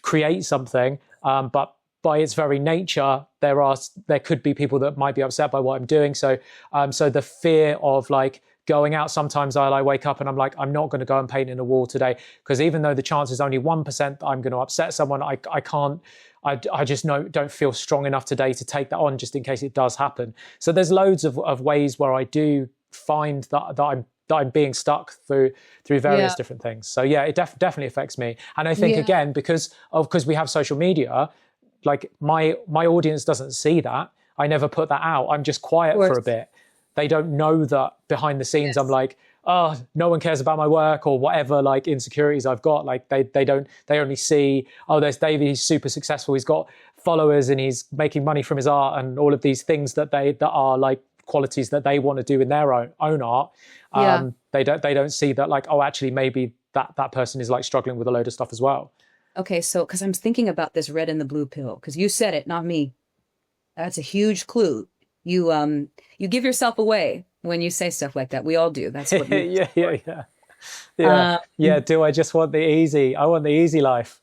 create something. But by its very nature, there could be people that might be upset by what I'm doing. So the fear of like going out, sometimes I wake up and I'm like, I'm not going to go and paint in a wall today, because even though the chance is only 1% that I'm going to upset someone, I can't. I just don't feel strong enough today to take that on, just in case it does happen. So there's loads of ways where I do find that I'm being stuck through various different things. So yeah, it definitely affects me. And I think again, because we have social media, like my audience doesn't see that. I never put that out. I'm just quiet for a bit. They don't know that behind the scenes I'm like, oh, no one cares about my work, or whatever like insecurities I've got. Like they only see, oh, there's David, he's super successful, he's got followers and he's making money from his art, and all of these things that are like qualities that they want to do in their own art. They don't see that like, oh, actually maybe that person is like struggling with a load of stuff as well. Okay, so because I'm thinking about this red and the blue pill, because you said it, not me. That's a huge clue. You give yourself away when you say stuff like that. We all do. That's what we Yeah. Do I just want the easy? I want the easy life.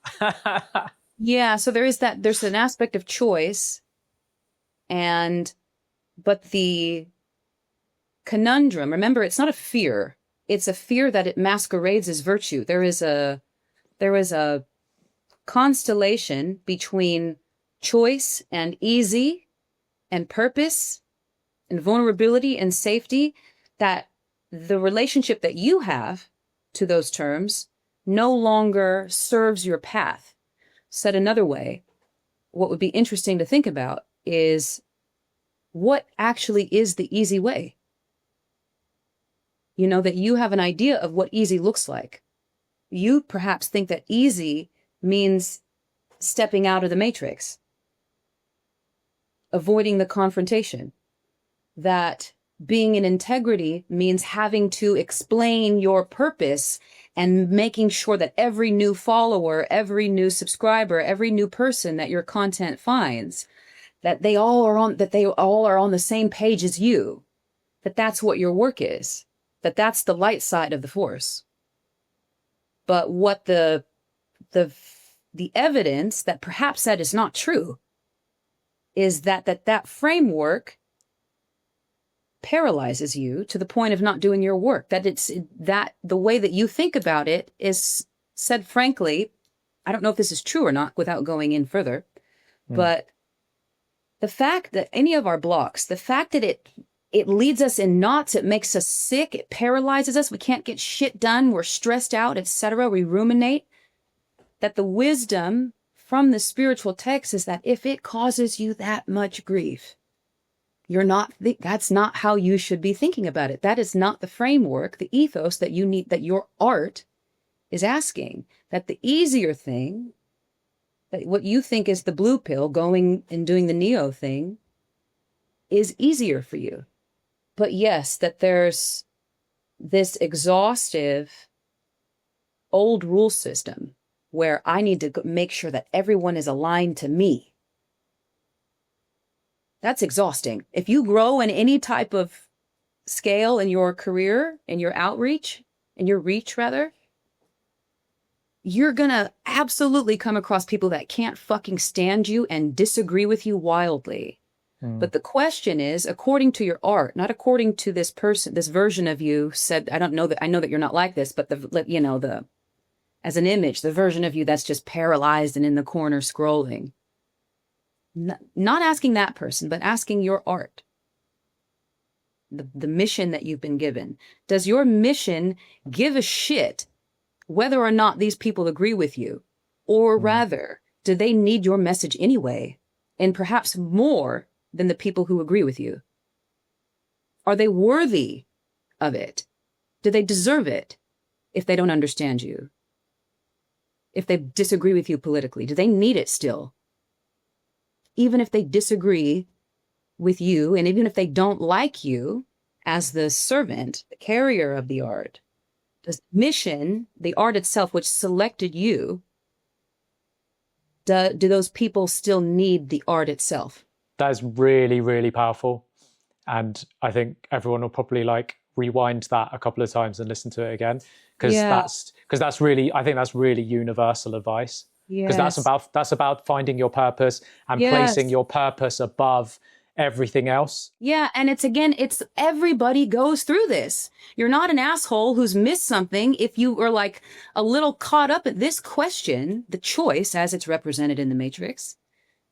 Yeah, so there's an aspect of choice, but the conundrum, remember, it's not a fear. It's a fear that it masquerades as virtue. There is a constellation between choice and easy and purpose and vulnerability and safety, that the relationship that you have to those terms no longer serves your path. Said another way, what would be interesting to think about is what actually is the easy way? You know, that you have an idea of what easy looks like. You perhaps think that easy means stepping out of the matrix, avoiding the confrontation, that being in integrity means having to explain your purpose and making sure that every new follower, every new subscriber, every new person that your content finds, that they all are on the same page as you, that's what your work is, that's the light side of the force. But what the evidence that perhaps that is not true is that framework paralyzes you to the point of not doing your work, that the way that you think about it is, said frankly, I don't know if this is true or not without going in further, but the fact that any of our blocks, the fact that it leads us in knots, it makes us sick, it paralyzes us, we can't get shit done, we're stressed out, etc., we ruminate, that the wisdom from the spiritual text is that if it causes you that much grief, that's not how you should be thinking about it. That is not the framework, the ethos that you need, that your art is asking. That the easier thing, that what you think is the blue pill, going and doing the Neo thing, is easier for you. But yes, that there's this exhaustive old rule system where I need to make sure that everyone is aligned to me. That's exhausting. If you grow in any type of scale in your career, in your outreach, in your reach rather, you're gonna absolutely come across people that can't fucking stand you and disagree with you wildly. But the question is, according to your art, not according to this person, this version of you said, I know that you're not like this, but as an image, the version of you that's just paralyzed and in the corner scrolling. Not asking that person, but asking your art, the mission that you've been given. Does your mission give a shit whether or not these people agree with you? Or rather, do they need your message anyway? And perhaps more than the people who agree with you? Are they worthy of it? Do they deserve it if they don't understand you? If they disagree with you politically, do they need it still? Even if they disagree with you, and even if they don't like you as the servant, the carrier of the art, the mission, the art itself, which selected you, do those people still need the art itself? That is really, really powerful. And I think everyone will probably like rewind that a couple of times and listen to it again. Because that's really universal advice. Because that's about finding your purpose and placing your purpose above everything else. Yeah, and it's everybody goes through this. You're not an asshole who's missed something if you are like a little caught up at this question, the choice as it's represented in the Matrix.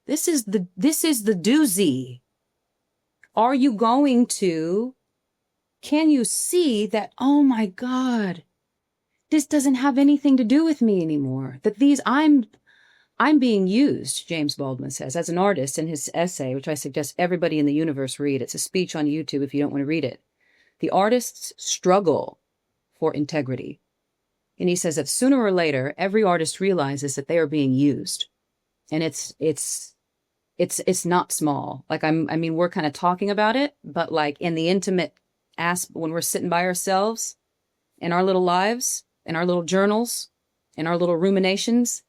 This is the doozy. Are you going to, can you see that, oh my God, this doesn't have anything to do with me anymore. That I'm being used, James Baldwin says, as an artist in his essay, which I suggest everybody in the universe read. It's a speech on YouTube if you don't want to read it. The artists struggle for integrity. And he says that sooner or later, every artist realizes that they are being used. And it's not small. Like, we're kind of talking about it, but like in the intimate when we're sitting by ourselves in our little lives, in our little journals, in our little ruminations,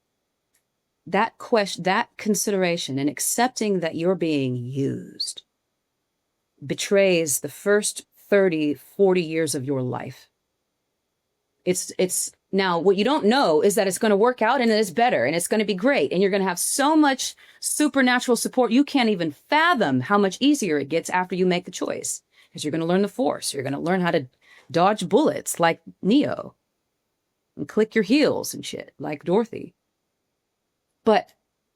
that consideration and accepting that you're being used betrays the first 30, 40 years of your life. It's now what you don't know is that it's going to work out and it's better and it's going to be great. And you're going to have so much supernatural support. You can't even fathom how much easier it gets after you make the choice, because you're going to learn the Force. You're going to learn how to dodge bullets like Neo and click your heels and shit like Dorothy. But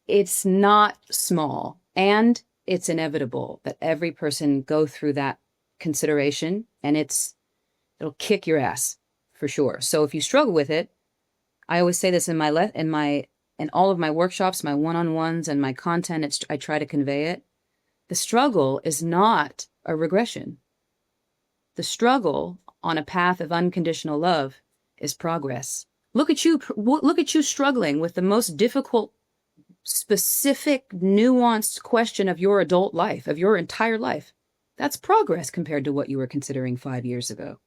it's not small, and it's inevitable that every person go through that consideration, and it'll kick your ass for sure. So if you struggle with it, I always say this in all of my workshops, my one-on-ones and my content, I try to convey it. The struggle is not a regression. The struggle on a path of unconditional love is progress. Look at you struggling with the most difficult, specific, nuanced question of your adult life, of your entire life. That's progress compared to what you were considering 5 years ago.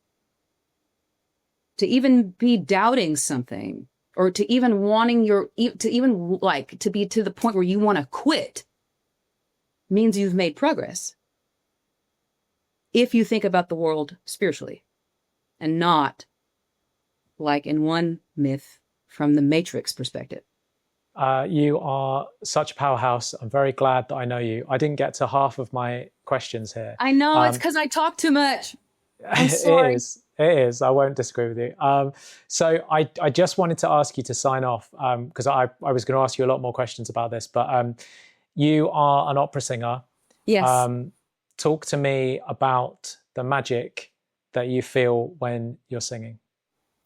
To even be doubting something, or to even wanting to be to the point where you want to quit, means you've made progress. If you think about the world spiritually, and not like in one myth from the Matrix perspective. You are such a powerhouse. I'm very glad that I know you. I didn't get to half of my questions here. I know, it's because I talk too much. I'm sorry. It is. I won't disagree with you. So I just wanted to ask you to sign off, because I was going to ask you a lot more questions about this, but you are an opera singer. Yes. Talk to me about the magic that you feel when you're singing.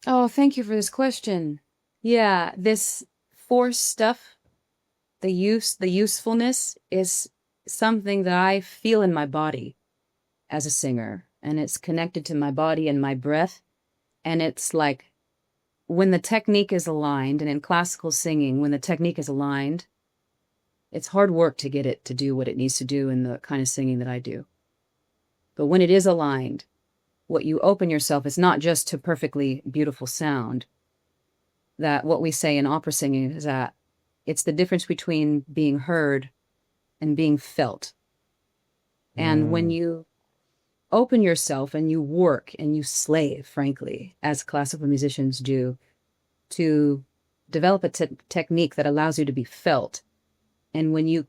Oh, thank you for this question. Yeah, this Force stuff, the usefulness is something that I feel in my body as a singer, and it's connected to my body and my breath. And it's like when the technique is aligned, and in classical singing, when the technique is aligned, it's hard work to get it to do what it needs to do in the kind of singing that I do. But when it is aligned, what you open yourself is not just to perfectly beautiful sound. That what we say in opera singing is that it's the difference between being heard and being felt. And when you open yourself and you work and you slave, frankly, as classical musicians do, to develop a technique that allows you to be felt. And when you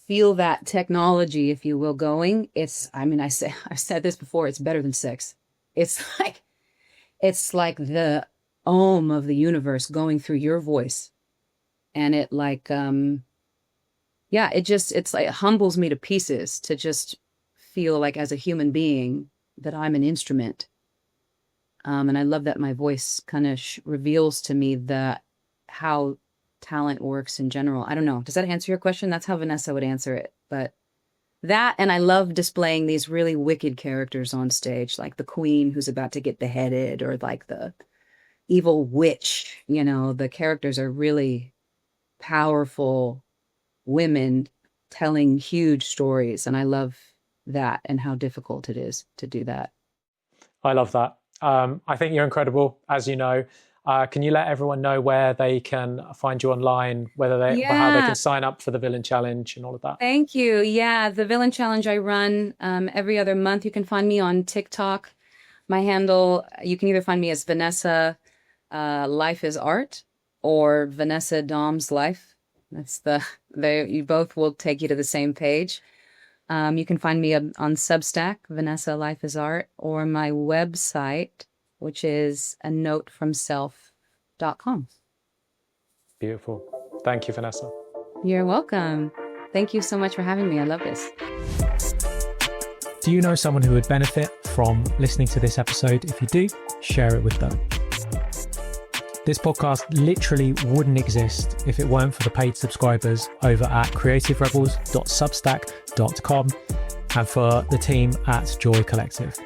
feel that technology, if you will, going, I've said this before, it's better than sex. It's like the Om of the universe going through your voice. And it it humbles me to pieces to just feel like, as a human being, that I'm an instrument. And I love that my voice kind of reveals to me how talent works in general. I don't know. Does that answer your question? That's how Vanessa would answer it. But that, and I love displaying these really wicked characters on stage, like the queen who's about to get beheaded, or like the evil witch. You know, the characters are really powerful women telling huge stories. And I love that, and how difficult it is to do that. I love that. I think you're incredible, as you know. Can you let everyone know where they can find you online, how they can sign up for the Villain Challenge and all of that? Thank you. Yeah, the Villain Challenge I run every other month. You can find me on TikTok. My handle, you can either find me as Vanessa Life is Art, or Vanessa Dom's Life. That's you both will take you to the same page. You can find me on Substack, Vanessa Life is Art, or my website, which is anotefromself.com. Beautiful. Thank you, Vanessa. You're welcome. Thank you so much for having me. I love this. Do you know someone who would benefit from listening to this episode? If you do, share it with them. This podcast literally wouldn't exist if it weren't for the paid subscribers over at creativerebels.substack.com and for the team at Joy Collective.